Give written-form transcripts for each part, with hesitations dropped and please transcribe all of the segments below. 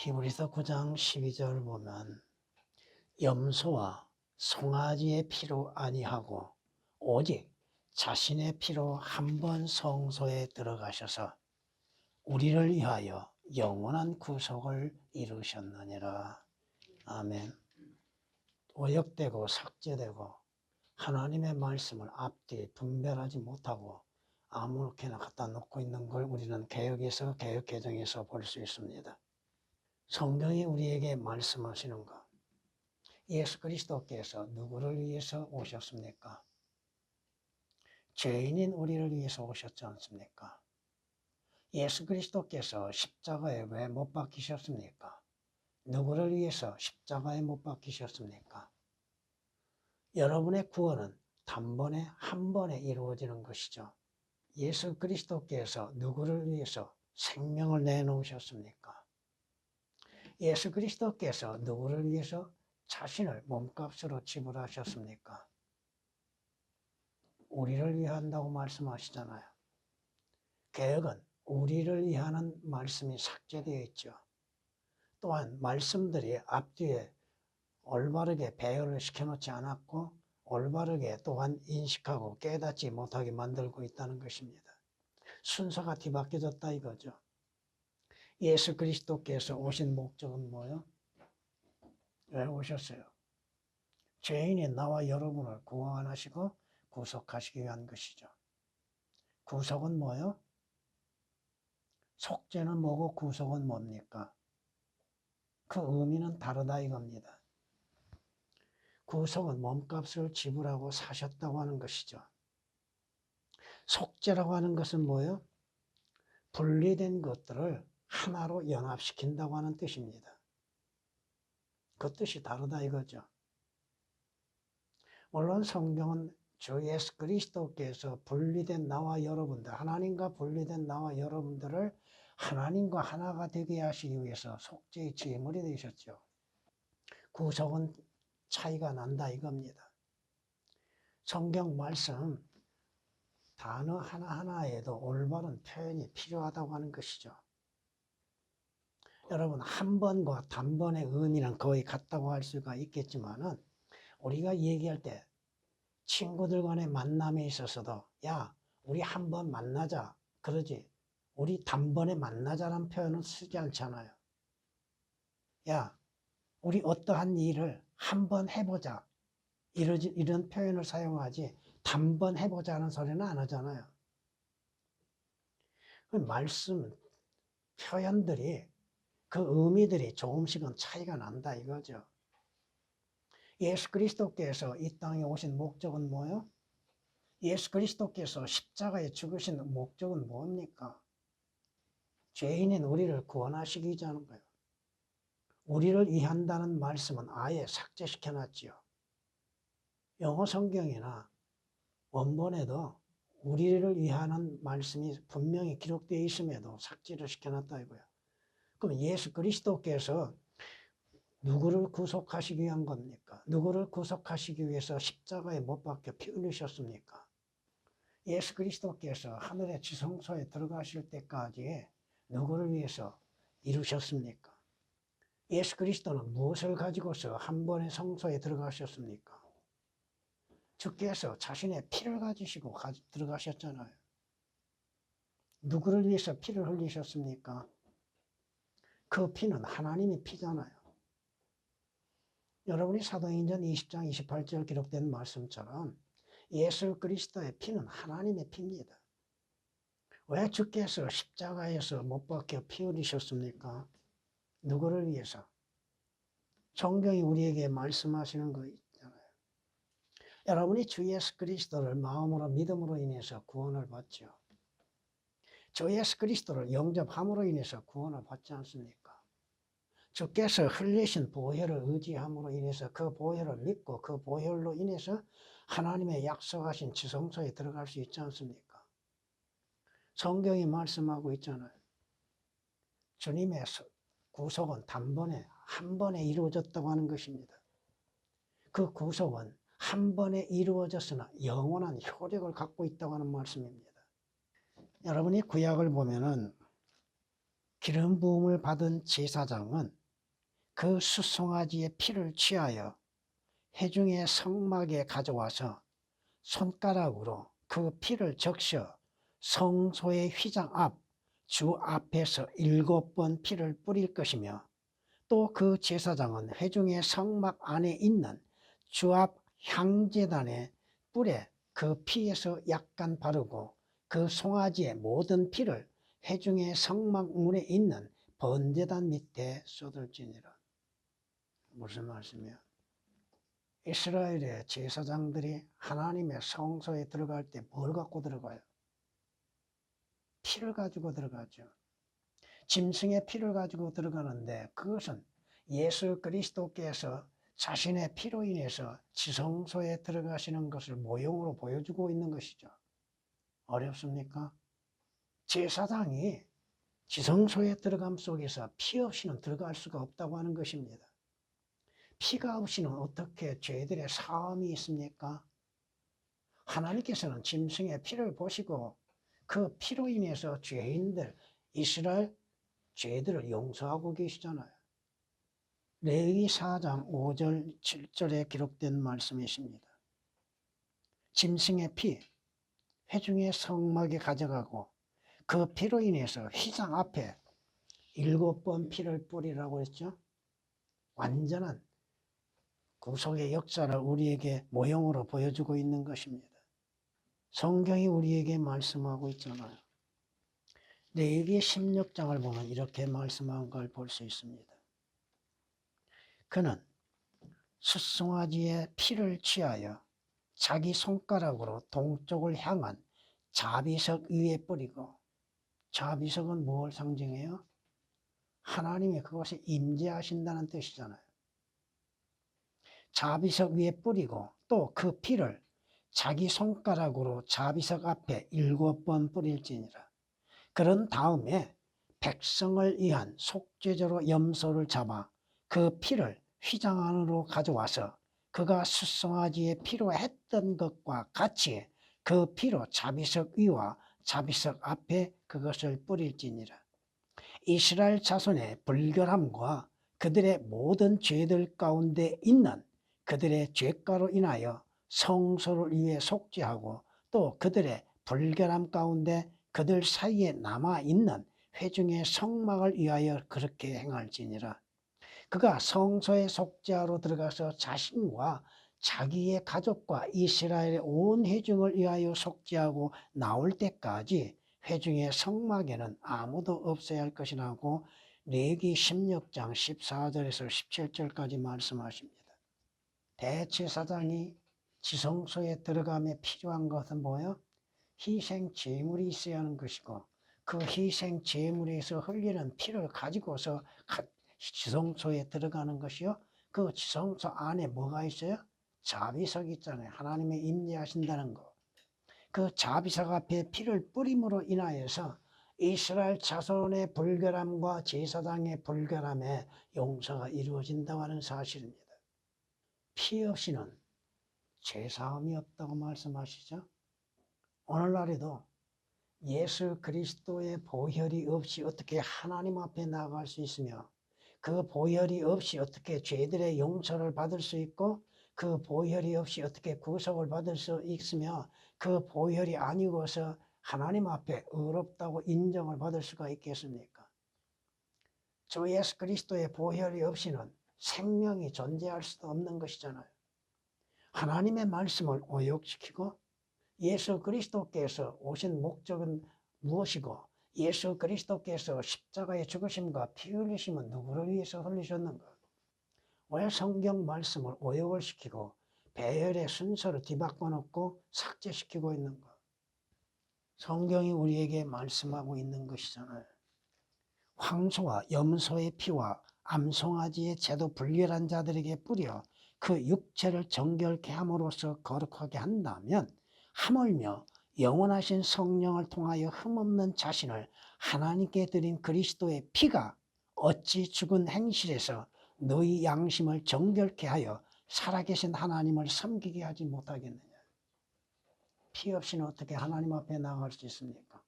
히브리서 9장 12절 보면 염소와 송아지의 피로 아니하고 오직 자신의 피로 한 번 성소에 들어가셔서 우리를 위하여 영원한 구속을 이루셨느니라. 아멘. 오역되고 삭제되고 하나님의 말씀을 앞뒤 분별하지 못하고 아무렇게나 갖다 놓고 있는 걸 우리는 개역에서 개역 개정에서 볼 수 있습니다. 성경이 우리에게 말씀하시는 것, 예수 그리스도께서 누구를 위해서 오셨습니까? 죄인인 우리를 위해서 오셨지 않습니까? 예수 그리스도께서 십자가에 왜 못 박히셨습니까? 누구를 위해서 십자가에 못 박히셨습니까? 여러분의 구원은 단번에 한 번에 이루어지는 것이죠. 예수 그리스도께서 누구를 위해서 생명을 내놓으셨습니까? 예수 그리스도께서 누구를 위해서 자신을 몸값으로 지불하셨습니까? 우리를 위한다고 말씀하시잖아요. 개역은 우리를 위하는 말씀이 삭제되어 있죠. 또한 말씀들이 앞뒤에 올바르게 배열을 시켜놓지 않았고 올바르게 또한 인식하고 깨닫지 못하게 만들고 있다는 것입니다. 순서가 뒤바뀌어졌다 이거죠. 예수 그리스도께서 오신 목적은 뭐예요? 왜 오셨어요? 죄인인 나와 여러분을 구원하시고 구속하시기 위한 것이죠. 구속은 뭐예요? 속죄는 뭐고 구속은 뭡니까? 그 의미는 다르다 이겁니다. 구속은 몸값을 지불하고 사셨다고 하는 것이죠. 속죄라고 하는 것은 뭐예요? 분리된 것들을 하나로 연합시킨다고 하는 뜻입니다. 그 뜻이 다르다 이거죠. 물론 성경은 주 예수 그리스도께서 분리된 나와 여러분들, 하나님과 분리된 나와 여러분들을 하나님과 하나가 되게 하시기 위해서 속죄의 제물이 되셨죠. 구속은 차이가 난다 이겁니다. 성경 말씀 단어 하나하나에도 올바른 표현이 필요하다고 하는 것이죠. 여러분 한 번과 단번의 의미는 거의 같다고 할 수가 있겠지만은 우리가 얘기할 때 친구들 간의 만남에 있어서도 야 우리 한 번 만나자 그러지 우리 단번에 만나자라는 표현은 쓰지 않잖아요. 야 우리 어떠한 일을 한 번 해보자 이런 표현을 사용하지 단번 해보자는 소리는 안 하잖아요. 말씀 표현들이 그 의미들이 조금씩은 차이가 난다 이거죠. 예수 그리스도께서 이 땅에 오신 목적은 뭐예요? 예수 그리스도께서 십자가에 죽으신 목적은 뭡니까? 죄인인 우리를 구원하시기 위한 거예요. 우리를 위한다는 말씀은 아예 삭제시켜 놨지요. 영어 성경이나 원본에도 우리를 위하는 말씀이 분명히 기록되어 있음에도 삭제를 시켜놨다 이거예요. 그럼 예수 그리스도께서 누구를 구속하시기 위한 겁니까? 누구를 구속하시기 위해서 십자가에 못 박혀 피 흘리셨습니까? 예수 그리스도께서 하늘의 지성소에 들어가실 때까지 누구를 위해서 이루셨습니까? 예수 그리스도는 무엇을 가지고서 한 번의 성소에 들어가셨습니까? 주께서 자신의 피를 가지시고 들어가셨잖아요. 누구를 위해서 피를 흘리셨습니까? 그 피는 하나님의 피잖아요. 여러분이 사도행전 20장 28절 기록된 말씀처럼 예수 그리스도의 피는 하나님의 피입니다. 왜 주께서 십자가에서 못 박혀 피 흘리셨습니까? 누구를 위해서? 성경이 우리에게 말씀하시는 거 있잖아요. 여러분이 주 예수 그리스도를 마음으로 믿음으로 인해서 구원을 받죠. 주 예수 그리스도를 영접함으로 인해서 구원을 받지 않습니까? 주께서 흘리신 보혈을 의지함으로 인해서 그 보혈을 믿고 그 보혈로 인해서 하나님의 약속하신 지성소에 들어갈 수 있지 않습니까? 성경이 말씀하고 있잖아요. 주님의 구속은 단번에 한 번에 이루어졌다고 하는 것입니다. 그 구속은 한 번에 이루어졌으나 영원한 효력을 갖고 있다고 하는 말씀입니다. 여러분이 구약을 보면은 기름 부음을 받은 제사장은 그 숫송아지의 피를 취하여 회중의 성막에 가져와서 손가락으로 그 피를 적셔 성소의 휘장 앞 주 앞에서 7번 피를 뿌릴 것이며, 또 그 제사장은 회중의 성막 안에 있는 주 앞 향제단의 뿔에 그 피에서 약간 바르고 그 송아지의 모든 피를 회중의 성막 문에 있는 번제단 밑에 쏟을지니라. 무슨 말씀이야? 이스라엘의 제사장들이 하나님의 성소에 들어갈 때 뭘 갖고 들어가요? 피를 가지고 들어가죠. 짐승의 피를 가지고 들어가는데, 그것은 예수 그리스도께서 자신의 피로 인해서 지성소에 들어가시는 것을 모형으로 보여주고 있는 것이죠. 어렵습니까? 제사장이 지성소에 들어감 속에서 피 없이는 들어갈 수가 없다고 하는 것입니다. 피가 없이는 어떻게 죄들의 사함이 있습니까? 하나님께서는 짐승의 피를 보시고 그 피로 인해서 죄인들, 이스라엘 죄들을 용서하고 계시잖아요. 레위기 4장 5절 7절에 기록된 말씀이십니다. 짐승의 피, 회중의 성막에 가져가고 그 피로 인해서 휘장 앞에 7번 피를 뿌리라고 했죠. 완전한 구속의 역사를 우리에게 모형으로 보여주고 있는 것입니다. 성경이 우리에게 말씀하고 있잖아요. 레위기 16장을 보면 이렇게 말씀한 걸 볼 수 있습니다. 그는 숫송아지의 피를 취하여 자기 손가락으로 동쪽을 향한 자비석 위에 뿌리고, 자비석은 뭘 상징해요? 하나님이 그것에 임재하신다는 뜻이잖아요. 자비석 위에 뿌리고 또 그 피를 자기 손가락으로 자비석 앞에 7번 뿌릴지니라. 그런 다음에 백성을 위한 속죄제로 염소를 잡아 그 피를 휘장 안으로 가져와서 그가 숫송아지의 피로 했던 것과 같이 그 피로 자비석 위와 자비석 앞에 그것을 뿌릴지니라. 이스라엘 자손의 불결함과 그들의 모든 죄들 가운데 있는 그들의 죄가로 인하여 성소를 위해 속죄하고, 또 그들의 불결함 가운데 그들 사이에 남아있는 회중의 성막을 위하여 그렇게 행할지니라. 그가 성소에 속죄하러 들어가서 자신과 자기의 가족과 이스라엘의 온 회중을 위하여 속죄하고 나올 때까지 회중의 성막에는 아무도 없어야 할 것이라고 레위기 16장 14절에서 17절까지 말씀하십니다. 대제사장이 지성소에 들어가며 필요한 것은 뭐예요? 희생 제물이 있어야 하는 것이고, 그 희생 제물에서 흘리는 피를 가지고서 지성소에 들어가는 것이요. 그 지성소 안에 뭐가 있어요? 자비석이 있잖아요. 하나님의 임재하신다는 거. 그 자비석 앞에 피를 뿌림으로 인하여서 이스라엘 자손의 불결함과 제사장의 불결함에 용서가 이루어진다고 하는 사실입니다. 피 없이는 죄사함이 없다고 말씀하시죠. 오늘날에도 예수 그리스도의 보혈이 없이 어떻게 하나님 앞에 나아갈 수 있으며, 그 보혈이 없이 어떻게 죄들의 용서를 받을 수 있고, 그 보혈이 없이 어떻게 구속을 받을 수 있으며, 그 보혈이 아니고서 하나님 앞에 의롭다고 인정을 받을 수가 있겠습니까? 주 예수 그리스도의 보혈이 없이는 생명이 존재할 수도 없는 것이잖아요. 하나님의 말씀을 오역시키고 예수 그리스도께서 오신 목적은 무엇이고, 예수 그리스도께서 십자가의 죽으심과 피 흘리심은 누구를 위해서 흘리셨는가? 왜 성경 말씀을 오역을 시키고 배열의 순서를 뒤바꿔 놓고 삭제시키고 있는가? 성경이 우리에게 말씀하고 있는 것이잖아요. 황소와 염소의 피와 암송아지의 제도 불결한 자들에게 뿌려 그 육체를 정결케 함으로써 거룩하게 한다면, 하물며 영원하신 성령을 통하여 흠없는 자신을 하나님께 드린 그리스도의 피가 어찌 죽은 행실에서 너희 양심을 정결케 하여 살아계신 하나님을 섬기게 하지 못하겠느냐? 피 없이는 어떻게 하나님 앞에 나아갈 수 있습니까?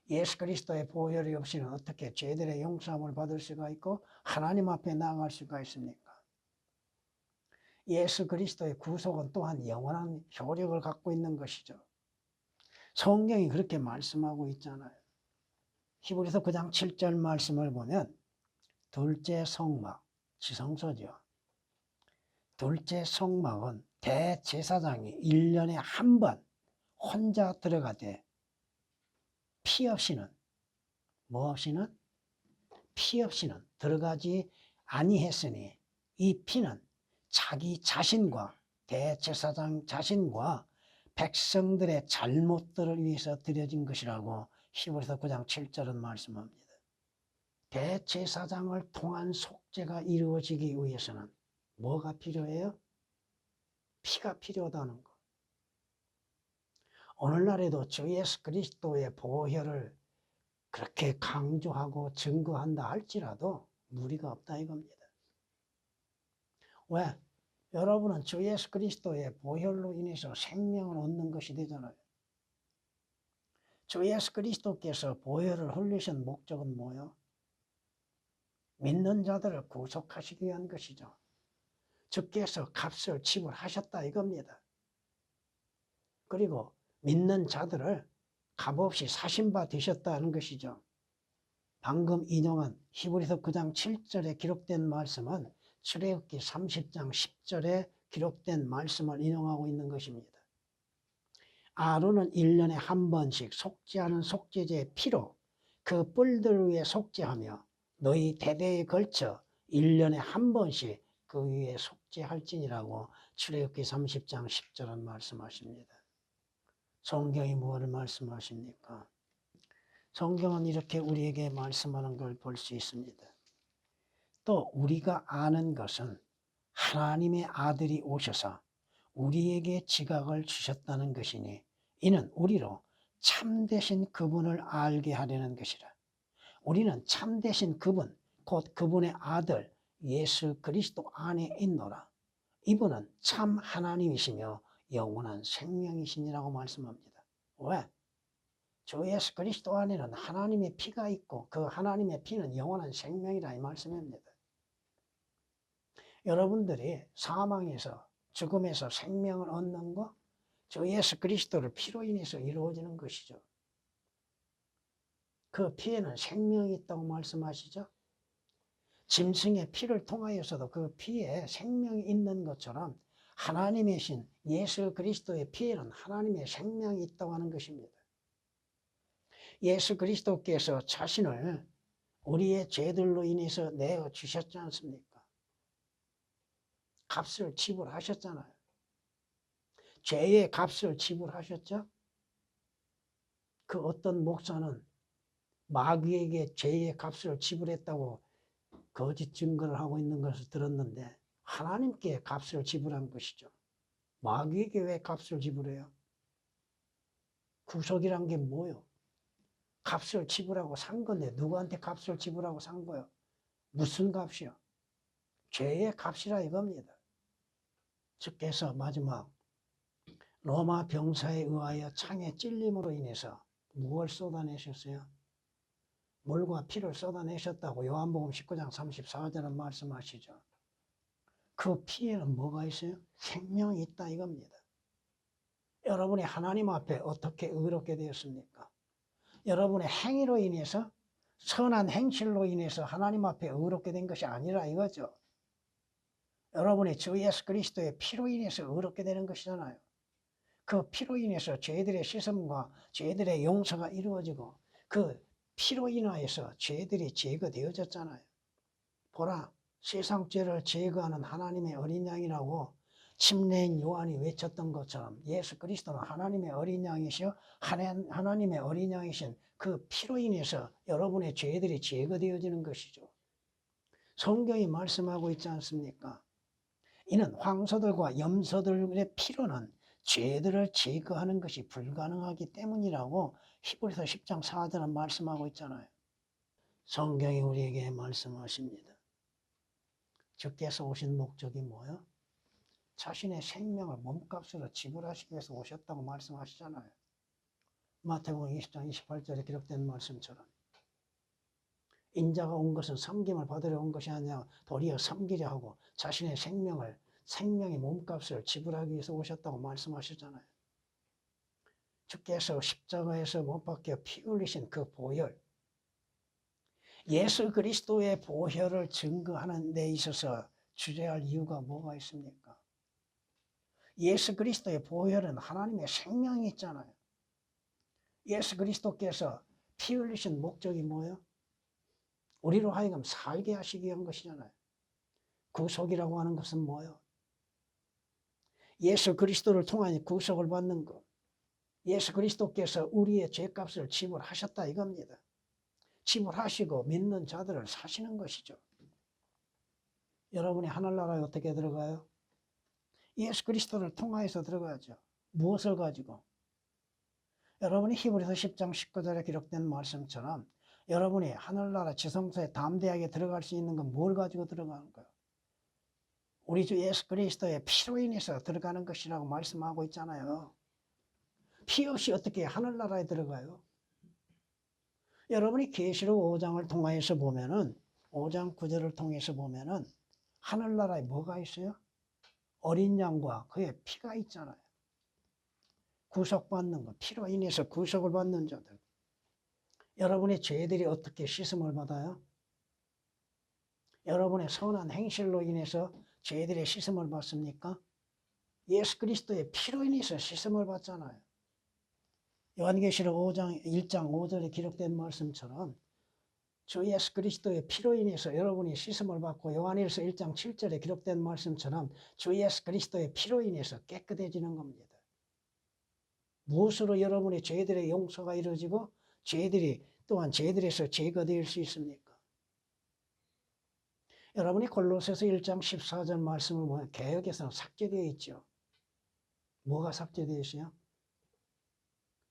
예수 그리스도의 보혈이 없이는 어떻게 죄들의 용서함을 받을 수가 있고 하나님 앞에 나아갈 수가 있습니까? 예수 그리스도의 구속은 또한 영원한 효력을 갖고 있는 것이죠. 성경이 그렇게 말씀하고 있잖아요. 히브리서 9장 7절 말씀을 보면 둘째 성막, 지성소죠. 둘째 성막은 대제사장이 1년에 한 번 혼자 들어가되 피 없이는 뭐 없이는? 피 없이는 들어가지 아니했으니 이 피는 자기 자신과 대제사장 자신과 백성들의 잘못들을 위해서 드려진 것이라고 히브리서 9장 7절은 말씀합니다. 대제사장을 통한 속죄가 이루어지기 위해서는 뭐가 필요해요? 피가 필요하다는 것. 오늘날에도 주 예수 그리스도의 보혈을 그렇게 강조하고 증거한다 할지라도 무리가 없다 이겁니다. 왜? 여러분은 주 예수 그리스도의 보혈로 인해서 생명을 얻는 것이 되잖아요. 주 예수 그리스도께서 보혈을 흘리신 목적은 뭐예요? 믿는 자들을 구속하시기 위한 것이죠. 주께서 값을 지불하셨다 이겁니다. 그리고 믿는 자들을 값없이 사신 바 되셨다는 것이죠. 방금 인용한 히브리서 9장 7절에 기록된 말씀은 출애굽기 30장 10절에 기록된 말씀을 인용하고 있는 것입니다. 아론은 1년에 한 번씩 속죄하는 속죄제의 피로 그 뿔들 위에 속죄하며 너희 대대에 걸쳐 1년에 한 번씩 그 위에 속죄할지니라고 출애굽기 30장 10절은 말씀하십니다. 성경이 무엇을 말씀하십니까? 성경은 이렇게 우리에게 말씀하는 걸 볼 수 있습니다. 또 우리가 아는 것은 하나님의 아들이 오셔서 우리에게 지각을 주셨다는 것이니 이는 우리로 참되신 그분을 알게 하려는 것이라. 우리는 참되신 그분, 곧 그분의 아들 예수 그리스도 안에 있노라. 이분은 참 하나님이시며 영원한 생명이시니라고 말씀합니다. 왜? 주 예수 그리스도 안에는 하나님의 피가 있고 그 하나님의 피는 영원한 생명이라 이 말씀입니다. 여러분들이 사망에서 죽음에서 생명을 얻는 거 주 예수 그리스도를 피로 인해서 이루어지는 것이죠. 그 피에는 생명이 있다고 말씀하시죠. 짐승의 피를 통하여서도 그 피에 생명이 있는 것처럼 하나님의 신 예수 그리스도의 피에는 하나님의 생명이 있다고 하는 것입니다. 예수 그리스도께서 자신을 우리의 죄들로 인해서 내어 주셨지 않습니까? 값을 지불하셨잖아요. 죄의 값을 지불하셨죠? 그 어떤 목사는 마귀에게 죄의 값을 지불했다고 거짓 증거를 하고 있는 것을 들었는데 하나님께 값을 지불한 것이죠. 마귀에게 왜 값을 지불해요? 구속이란 게 뭐예요? 값을 지불하고 산 건데 누구한테 값을 지불하고 산 거예요? 무슨 값이요? 죄의 값이라 이겁니다. 주께서 마지막 로마 병사에 의하여 창에 찔림으로 인해서 무엇을 쏟아내셨어요? 물과 피를 쏟아내셨다고 요한복음 19장 34절은 말씀하시죠. 그 피에는 뭐가 있어요? 생명이 있다 이겁니다. 여러분이 하나님 앞에 어떻게 의롭게 되었습니까? 여러분의 행위로 인해서 선한 행실로 인해서 하나님 앞에 의롭게 된 것이 아니라 이거죠. 여러분이 주 예수 그리스도의 피로 인해서 의롭게 되는 것이잖아요. 그 피로 인해서 죄들의 씻음과 죄들의 용서가 이루어지고 그 피로 인하여서 죄들이 제거되어졌잖아요. 보라, 세상 죄를 제거하는 하나님의 어린 양이라고 침례인 요한이 외쳤던 것처럼 예수 그리스도는 하나님의 어린 양이시여 하나님의 어린 양이신 그 피로 인해서 여러분의 죄들이 제거되어지는 것이죠. 성경이 말씀하고 있지 않습니까? 이는 황소들과 염소들의 피로는 죄들을 제거하는 것이 불가능하기 때문이라고 히브리서 10장 4절은 말씀하고 있잖아요. 성경이 우리에게 말씀하십니다. 주께서 오신 목적이 뭐예요? 자신의 생명을 몸값으로 지불하시기 위해서 오셨다고 말씀하시잖아요. 마태복음 20장 28절에 기록된 말씀처럼 인자가 온 것은 섬김을 받으려 온 것이 아니라 도리어 섬기려 하고 자신의 생명의 몸값을 지불하기 위해서 오셨다고 말씀하셨잖아요. 주께서 십자가에서 못 박혀 피 흘리신 그 보혈, 예수 그리스도의 보혈을 증거하는 데 있어서 주저할 이유가 뭐가 있습니까? 예수 그리스도의 보혈은 하나님의 생명이 있잖아요. 예수 그리스도께서 피 흘리신 목적이 뭐예요? 우리로 하여금 살게 하시기 위한 것이잖아요. 구속이라고 하는 것은 뭐예요? 예수 그리스도를 통하여 구속을 받는 것. 예수 그리스도께서 우리의 죄값을 지불하셨다 이겁니다. 지불하시고 믿는 자들을 사시는 것이죠. 여러분이 하늘나라에 어떻게 들어가요? 예수 그리스도를 통하여서 들어가죠. 무엇을 가지고? 여러분이 히브리서 10장 19절에 기록된 말씀처럼 여러분이 하늘나라 지성소에 담대하게 들어갈 수 있는 건 뭘 가지고 들어가는 거예요? 우리 주 예수 그리스도의 피로 인해서 들어가는 것이라고 말씀하고 있잖아요. 피 없이 어떻게 하늘나라에 들어가요? 여러분이 계시록 5장을 통해서 보면은 5장 9절을 통해서 보면은 하늘나라에 뭐가 있어요? 어린 양과 그의 피가 있잖아요. 구속받는 것, 피로 인해서 구속을 받는 자들. 여러분의 죄들이 어떻게 씻음을 받아요? 여러분의 선한 행실로 인해서 죄들의 씻음을 받습니까? 예수 그리스도의 피로 인해서 씻음을 받잖아요. 요한계시록 5장 1장 5절에 기록된 말씀처럼 주 예수 그리스도의 피로 인해서 여러분이 씻음을 받고 요한일서 1장 7절에 기록된 말씀처럼 주 예수 그리스도의 피로 인해서 깨끗해지는 겁니다. 무엇으로 여러분의 죄들의 용서가 이루어지고 죄들이 또한 죄들에서 제거될 수 있습니까? 여러분이 골로새서 1장 14절 말씀을 보면 개역에서는 삭제되어 있죠. 뭐가 삭제되어 있어요?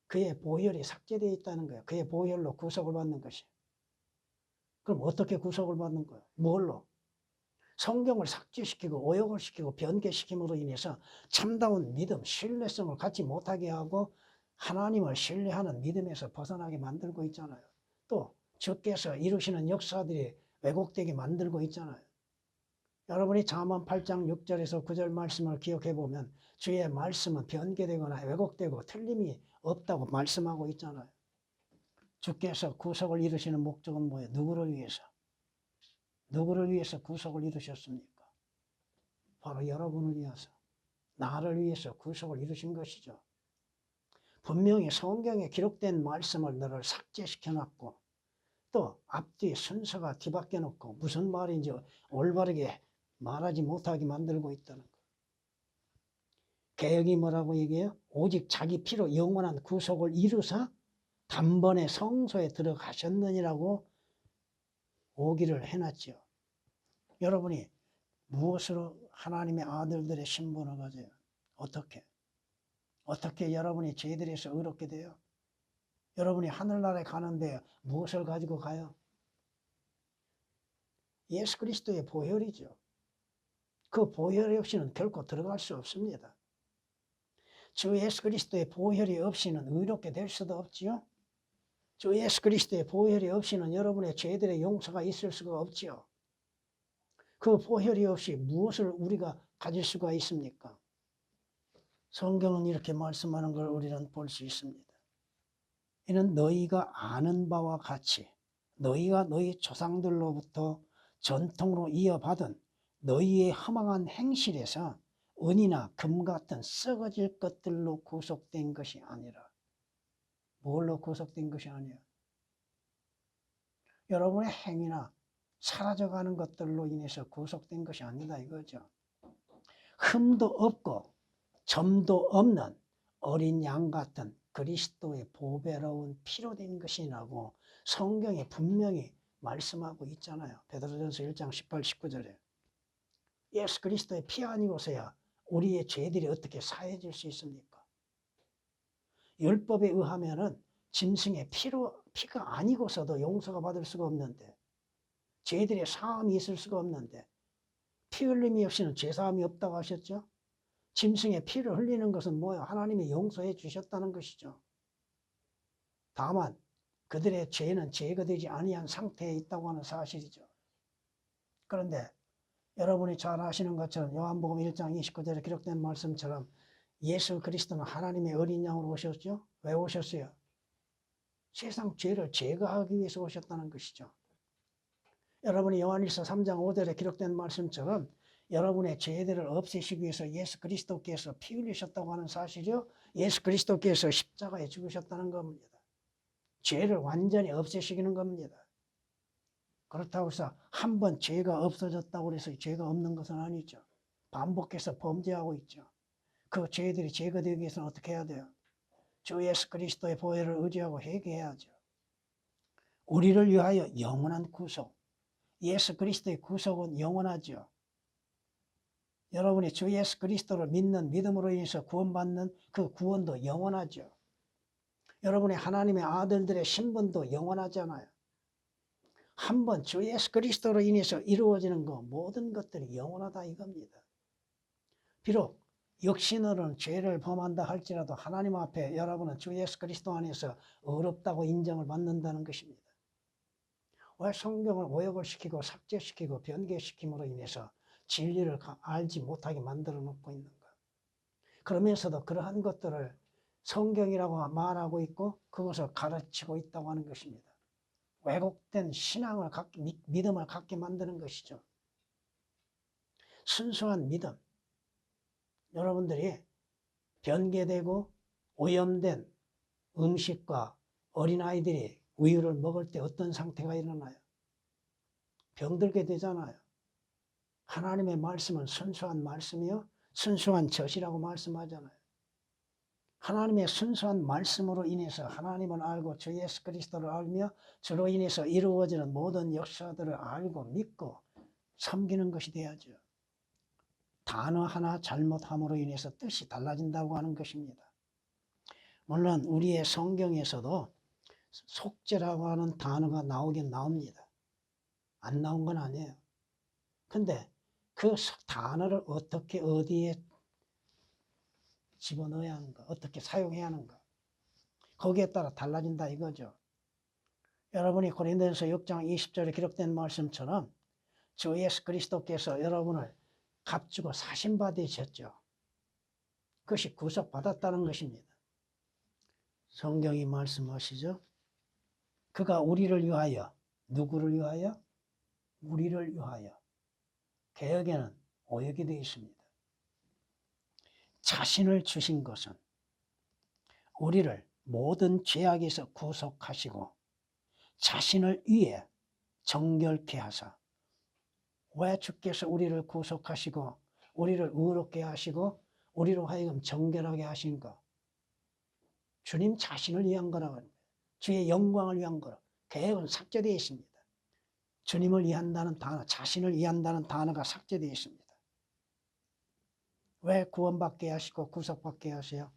그의 보혈이 삭제되어 있다는 거예요. 그의 보혈로 구속을 받는 것이. 그럼 어떻게 구속을 받는 거예요? 뭘로? 성경을 삭제시키고 오역을 시키고 변개시킴으로 인해서 참다운 믿음, 신뢰성을 갖지 못하게 하고 하나님을 신뢰하는 믿음에서 벗어나게 만들고 있잖아요. 또 주께서 이루시는 역사들이 왜곡되게 만들고 있잖아요. 여러분이 잠언 8장 6절에서 9절 말씀을 기억해 보면 주의 말씀은 변개되거나 왜곡되고 틀림이 없다고 말씀하고 있잖아요. 주께서 구속을 이루시는 목적은 뭐예요? 누구를 위해서? 누구를 위해서 구속을 이루셨습니까? 바로 여러분을 위해서, 나를 위해서 구속을 이루신 것이죠. 분명히 성경에 기록된 말씀을 너를 삭제시켜놨고 또 앞뒤 순서가 뒤바뀌어 놓고 무슨 말인지 올바르게 말하지 못하게 만들고 있다는 거. 개역이 뭐라고 얘기해요? 오직 자기 피로 영원한 구속을 이루사 단번에 성소에 들어가셨느니라고 오기를 해놨죠. 여러분이 무엇으로 하나님의 아들들의 신분을 가져요? 어떻게 여러분이 죄들에서 의롭게 돼요? 여러분이 하늘나라에 가는데 무엇을 가지고 가요? 예수 그리스도의 보혈이죠. 그 보혈이 없이는 결코 들어갈 수 없습니다. 주 예수 그리스도의 보혈이 없이는 의롭게 될 수도 없지요. 주 예수 그리스도의 보혈이 없이는 여러분의 죄들의 용서가 있을 수가 없지요. 그 보혈이 없이 무엇을 우리가 가질 수가 있습니까? 성경은 이렇게 말씀하는 걸 우리는 볼 수 있습니다. 이는 너희가 아는 바와 같이 너희가 너희 조상들로부터 전통으로 이어받은 너희의 허망한 행실에서 은이나 금 같은 썩어질 것들로 구속된 것이 아니라. 뭘로 구속된 것이 아니야? 여러분의 행위나 사라져가는 것들로 인해서 구속된 것이 아니다 이거죠. 흠도 없고 점도 없는 어린 양 같은 그리스도의 보배로운 피로 된 것이라고 성경에 분명히 말씀하고 있잖아요. 베드로전서 1장 18, 19절에. 예수 그리스도의 피 아니고서야 우리의 죄들이 어떻게 사해질 수 있습니까? 율법에 의하면은 짐승의 피가 아니고서도 용서가 받을 수가 없는데, 죄들의 사함이 있을 수가 없는데, 피 흘림이 없이는 죄 사함이 없다고 하셨죠? 짐승의 피를 흘리는 것은 뭐예요? 하나님이 용서해 주셨다는 것이죠. 다만 그들의 죄는 제거되지 아니한 상태에 있다고 하는 사실이죠. 그런데 여러분이 잘 아시는 것처럼 요한복음 1장 29절에 기록된 말씀처럼 예수 그리스도는 하나님의 어린 양으로 오셨죠. 왜 오셨어요? 세상 죄를 제거하기 위해서 오셨다는 것이죠. 여러분이 요한일서 3장 5절에 기록된 말씀처럼 여러분의 죄들을 없애시기 위해서 예수 그리스도께서 피 흘리셨다고 하는 사실이요. 예수 그리스도께서 십자가에 죽으셨다는 겁니다. 죄를 완전히 없애시키는 겁니다. 그렇다고 해서 한 번 죄가 없어졌다고 해서 죄가 없는 것은 아니죠. 반복해서 범죄하고 있죠. 그 죄들이 제거되기 위해서는 어떻게 해야 돼요? 주 예수 그리스도의 보혈을 의지하고 회개해야죠. 우리를 위하여 영원한 구속. 예수 그리스도의 구속은 영원하죠. 여러분이 주 예수 그리스도를 믿는 믿음으로 인해서 구원받는 그 구원도 영원하죠. 여러분의 하나님의 아들들의 신분도 영원하잖아요. 한번 주 예수 그리스도로 인해서 이루어지는 거 모든 것들이 영원하다 이겁니다. 비록 육신으로는 죄를 범한다 할지라도 하나님 앞에 여러분은 주 예수 그리스도 안에서 어렵다고 인정을 받는다는 것입니다. 왜 성경을 오역을 시키고 삭제시키고 변개시킴으로 인해서 진리를 알지 못하게 만들어 놓고 있는가? 그러면서도 그러한 것들을 성경이라고 말하고 있고 그것을 가르치고 있다고 하는 것입니다. 왜곡된 신앙을 믿음을 갖게 만드는 것이죠. 순수한 믿음. 여러분들이 변개되고 오염된 음식과 어린아이들이 우유를 먹을 때 어떤 상태가 일어나요? 병들게 되잖아요. 하나님의 말씀은 순수한 말씀이요. 순수한 젖이라고 말씀하잖아요. 하나님의 순수한 말씀으로 인해서 하나님을 알고 주 예수 그리스도를 알며 주로 인해서 이루어지는 모든 역사들을 알고 믿고 섬기는 것이 되어야죠. 단어 하나 잘못함으로 인해서 뜻이 달라진다고 하는 것입니다. 물론 우리의 성경에서도 속죄라고 하는 단어가 나오긴 나옵니다. 안 나온 건 아니에요. 근데 그 단어를 어떻게 어디에 집어넣어야 하는가, 어떻게 사용해야 하는가, 거기에 따라 달라진다 이거죠. 여러분이 고린도전서 6장 20절에 기록된 말씀처럼 주 예수 그리스도께서 여러분을 값주고 사신받으셨죠. 그것이 구속받았다는 것입니다. 성경이 말씀하시죠. 그가 우리를 위하여, 누구를 위하여? 우리를 위하여. 개역에는 오역이 되어 있습니다. 자신을 주신 것은 우리를 모든 죄악에서 구속하시고 자신을 위해 정결케 하사. 왜 주께서 우리를 구속하시고 우리를 의롭게 하시고 우리로 하여금 정결하게 하신가? 주님 자신을 위한 거라고 합니다. 주의 영광을 위한 거라. 계획은 삭제되어 있습니다. 주님을 위한다는 단어, 자신을 위한다는 단어가 삭제되어 있습니다. 왜 구원받게 하시고 구속받게 하세요?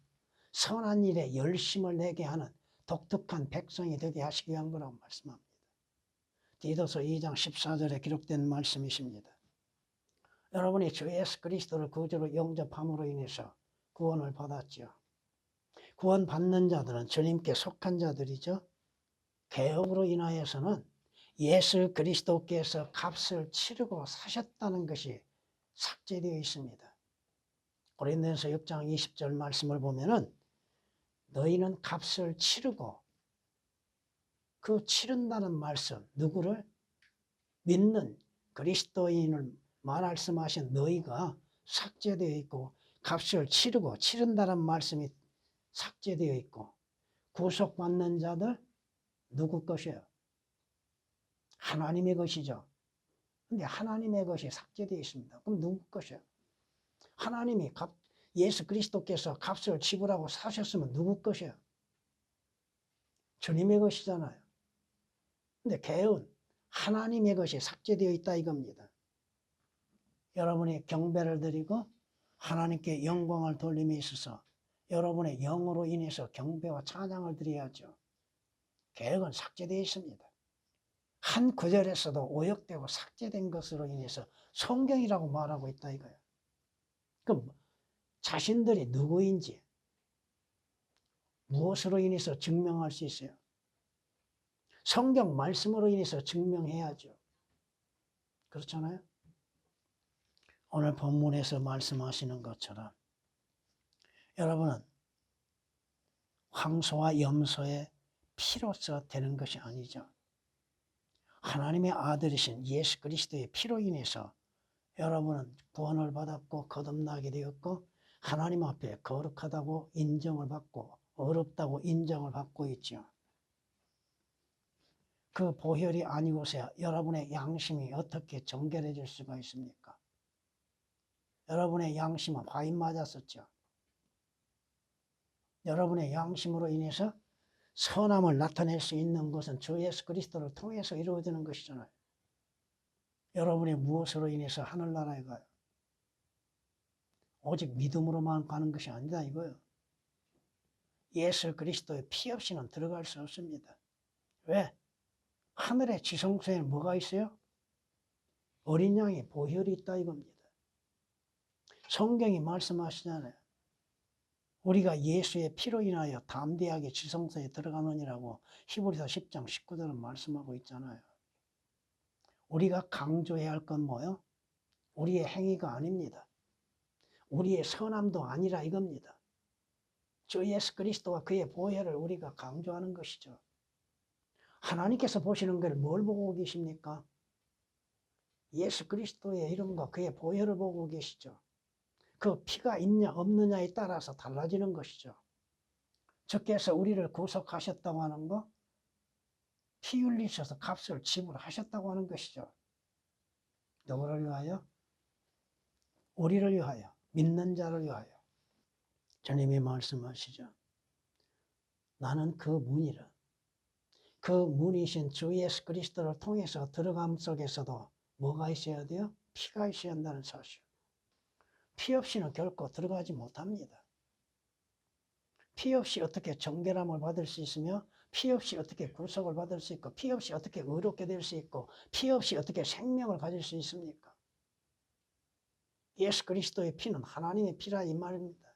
선한 일에 열심을 내게 하는 독특한 백성이 되게 하시기 위한 거라고 말씀합니다. 디도서 2장 14절에 기록된 말씀이십니다. 여러분이 주 예수 그리스도를 구주로 영접함으로 인해서 구원을 받았죠. 구원받는 자들은 주님께 속한 자들이죠. 개혁으로 인하여서는 예수 그리스도께서 값을 치르고 사셨다는 것이 삭제되어 있습니다. 고린도전서 6장 20절 말씀을 보면은 너희는 값을 치르고, 그 치른다는 말씀, 누구를? 믿는 그리스도인을 말씀하신 너희가 삭제되어 있고, 값을 치르고 치른다는 말씀이 삭제되어 있고, 구속받는 자들 누구 것이에요? 하나님의 것이죠. 근데 하나님의 것이 삭제되어 있습니다. 그럼 누구 것이에요? 하나님이 예수 그리스도께서 값을 지불하고 사셨으면 누구 것이에요? 주님의 것이잖아요. 근데 개은 하나님의 것이 삭제되어 있다 이겁니다. 여러분이 경배를 드리고 하나님께 영광을 돌림에 있어서 여러분의 영으로 인해서 경배와 찬양을 드려야죠. 계획은 삭제되어 있습니다. 한 구절에서도 오역되고 삭제된 것으로 인해서 성경이라고 말하고 있다 이거예요. 그럼 자신들이 누구인지 무엇으로 인해서 증명할 수 있어요? 성경 말씀으로 인해서 증명해야죠. 그렇잖아요? 오늘 본문에서 말씀하시는 것처럼 여러분은 황소와 염소의 피로서 되는 것이 아니죠. 하나님의 아들이신 예수 그리스도의 피로 인해서 여러분은 구원을 받았고 거듭나게 되었고 하나님 앞에 거룩하다고 인정을 받고 어렵다고 인정을 받고 있죠. 그 보혈이 아니고서야 여러분의 양심이 어떻게 정결해질 수가 있습니까? 여러분의 양심은 화인 맞았었죠. 여러분의 양심으로 인해서 선함을 나타낼 수 있는 것은 주 예수 그리스도를 통해서 이루어지는 것이잖아요. 여러분이 무엇으로 인해서 하늘나라에 가요? 오직 믿음으로만 가는 것이 아니다 이거예요. 예수 그리스도의 피 없이는 들어갈 수 없습니다. 왜? 하늘의 지성소에는 뭐가 있어요? 어린 양의 보혈이 있다 이겁니다. 성경이 말씀하시잖아요. 우리가 예수의 피로 인하여 담대하게 지성소에 들어가느니라고 히브리서 10장 19절은 말씀하고 있잖아요. 우리가 강조해야 할 건 뭐예요? 우리의 행위가 아닙니다. 우리의 선함도 아니라 이겁니다. 주 예수 그리스도와 그의 보혈을 우리가 강조하는 것이죠. 하나님께서 보시는 걸 뭘 보고 계십니까? 예수 그리스도의 이름과 그의 보혈을 보고 계시죠. 그 피가 있냐 없느냐에 따라서 달라지는 것이죠. 주께서 우리를 구속하셨다고 하는 거, 피 흘리셔서 값을 지불하셨다고 하는 것이죠. 누구를 위하여? 우리를 위하여, 믿는 자를 위하여. 주님이 말씀하시죠. 나는 그 문이라. 그 문이신 주 예수 그리스도를 통해서 들어감 속에서도 뭐가 있어야 돼요? 피가 있어야 한다는 사실. 피 없이는 결코 들어가지 못합니다. 피 없이 어떻게 정결함을 받을 수 있으며 피 없이 어떻게 구속을 받을 수 있고 피 없이 어떻게 의롭게 될 수 있고 피 없이 어떻게 생명을 가질 수 있습니까? 예수 그리스도의 피는 하나님의 피라 이 말입니다.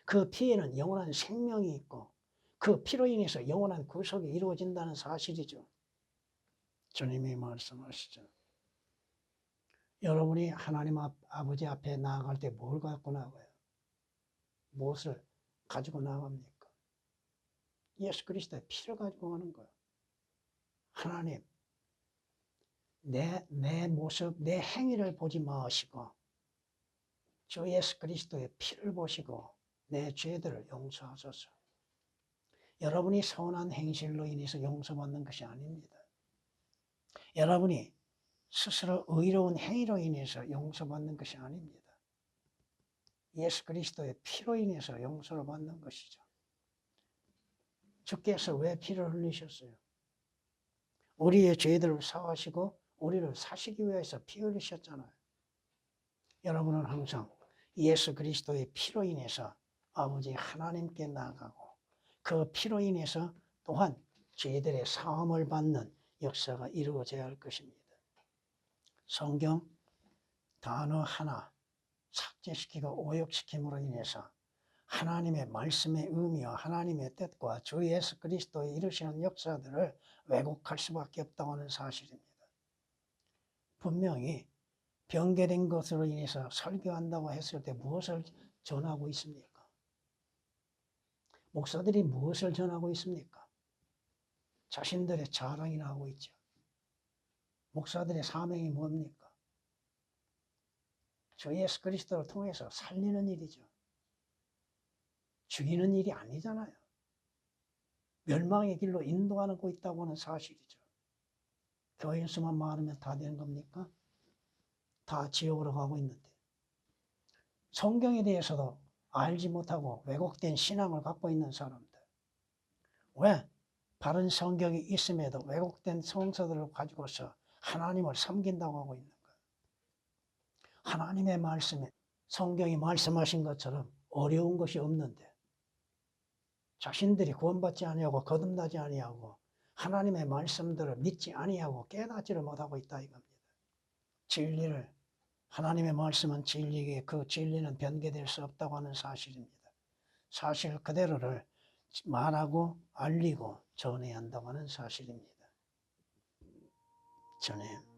그 피에는 영원한 생명이 있고 그 피로 인해서 영원한 구속이 이루어진다는 사실이죠. 주님이 말씀하시죠. 여러분이 하나님 아버지 앞에 나아갈 때 뭘 갖고 나가요? 무엇을 가지고 나갑니까? 예수 그리스도의 피를 가지고 가는 거예요. 하나님, 내 모습, 내 행위를 보지 마시고 주 예수 그리스도의 피를 보시고 내 죄들을 용서하소서. 여러분이 선한 행실로 인해서 용서받는 것이 아닙니다. 여러분이 스스로 의로운 행위로 인해서 용서받는 것이 아닙니다. 예수 그리스도의 피로 인해서 용서를 받는 것이죠. 주께서 왜 피를 흘리셨어요? 우리의 죄들을 사하시고 우리를 사시기 위해서 피 흘리셨잖아요. 여러분은 항상 예수 그리스도의 피로 인해서 아버지 하나님께 나아가고 그 피로 인해서 또한 죄들의 사함을 받는 역사가 이루어져야 할 것입니다. 성경 단어 하나 삭제시키고 오역시킴으로 인해서 하나님의 말씀의 의미와 하나님의 뜻과 주 예수 그리스도의 이루시는 역사들을 왜곡할 수밖에 없다고 하는 사실입니다. 분명히 변개된 것으로 인해서 설교한다고 했을 때 무엇을 전하고 있습니까? 목사들이 무엇을 전하고 있습니까? 자신들의 자랑이나 하고 있죠. 목사들의 사명이 뭡니까? 주 예수 그리스도를 통해서 살리는 일이죠. 죽이는 일이 아니잖아요. 멸망의 길로 인도하고 있다고 하는 사실이죠. 교인 수만 많으면 다 되는 겁니까? 다 지옥으로 가고 있는데. 성경에 대해서도 알지 못하고 왜곡된 신앙을 갖고 있는 사람들. 왜? 바른 성경이 있음에도 왜곡된 성서들을 가지고서 하나님을 섬긴다고 하고 있는 거예요. 하나님의 말씀에 성경이 말씀하신 것처럼 어려운 것이 없는데 자신들이 구원받지 아니하고 거듭나지 아니하고 하나님의 말씀들을 믿지 아니하고 깨닫지를 못하고 있다 이겁니다. 진리를 하나님의 말씀은 진리이기에 그 진리는 변개될 수 없다고 하는 사실입니다. 사실 그대로를 말하고 알리고 전해야 한다고 하는 사실입니다. 전해.